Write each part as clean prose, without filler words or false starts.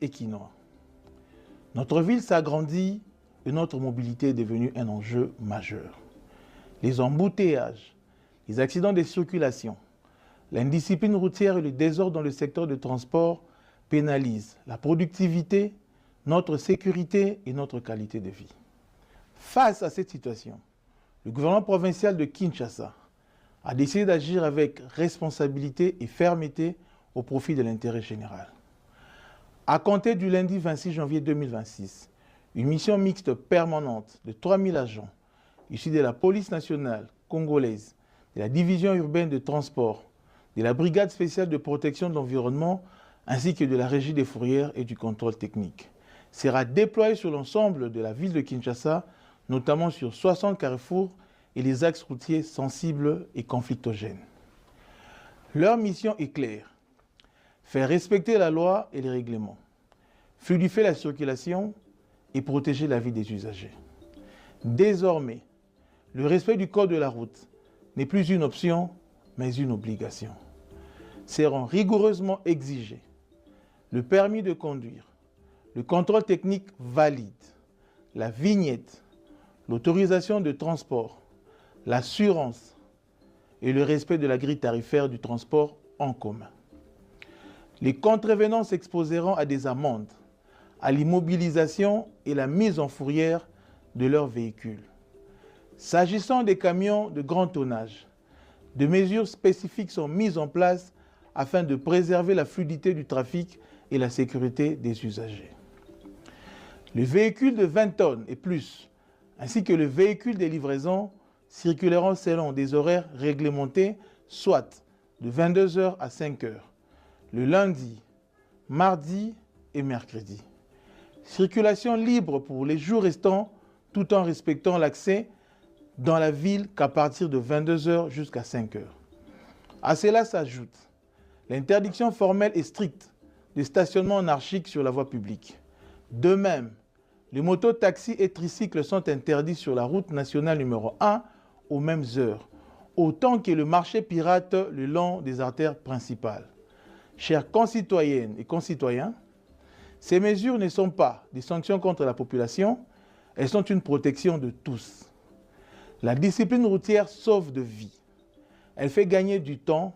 Equinor. Notre ville s'agrandit et notre mobilité est devenue un enjeu majeur. Les embouteillages, les accidents de circulation, l'indiscipline routière et le désordre dans le secteur de transport pénalisent la productivité, notre sécurité et notre qualité de vie. Face à cette situation, le gouvernement provincial de Kinshasa a décidé d'agir avec responsabilité et fermeté au profit de l'intérêt général. À compter du lundi 26 janvier 2026, une mission mixte permanente de 3000 agents issus de la police nationale congolaise, de la division urbaine de transport, de la brigade spéciale de protection de l'environnement ainsi que de la régie des fourrières et du contrôle technique sera déployée sur l'ensemble de la ville de Kinshasa, notamment sur 60 carrefours et les axes routiers sensibles et conflictogènes. Leur mission est claire: faire respecter la loi et les règlements, fluidifier la circulation et protéger la vie des usagers. Désormais, le respect du code de la route n'est plus une option, mais une obligation. Seront rigoureusement exigés le permis de conduire, le contrôle technique valide, la vignette, l'autorisation de transport, l'assurance et le respect de la grille tarifaire du transport en commun. Les contrevenants s'exposeront à des amendes, à l'immobilisation et la mise en fourrière de leurs véhicules. S'agissant des camions de grand tonnage, des mesures spécifiques sont mises en place afin de préserver la fluidité du trafic et la sécurité des usagers. Les véhicules de 20 tonnes et plus, ainsi que les véhicules de livraison, circuleront selon des horaires réglementés, soit de 22 h à 5 h, le lundi, mardi et mercredi. Circulation libre pour les jours restants, tout en respectant l'accès dans la ville qu'à partir de 22 h jusqu'à 5 h. À cela s'ajoute l'interdiction formelle et stricte des stationnements anarchiques sur la voie publique. De même, les motos, taxis et tricycles sont interdits sur la route nationale numéro 1 aux mêmes heures, autant que le marché pirate le long des artères principales. Chères concitoyennes et concitoyens, ces mesures ne sont pas des sanctions contre la population, elles sont une protection de tous. La discipline routière sauve de vies. Elle fait gagner du temps,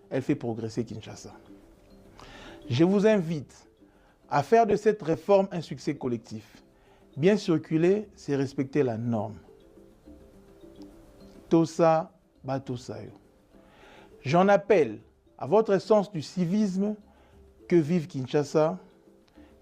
elle fait progresser Kinshasa. Je vous invite à faire de cette réforme un succès collectif. Bien circuler, c'est respecter la norme. Tosa Batosayo. J'en appelle à votre sens du civisme, que vive Kinshasa,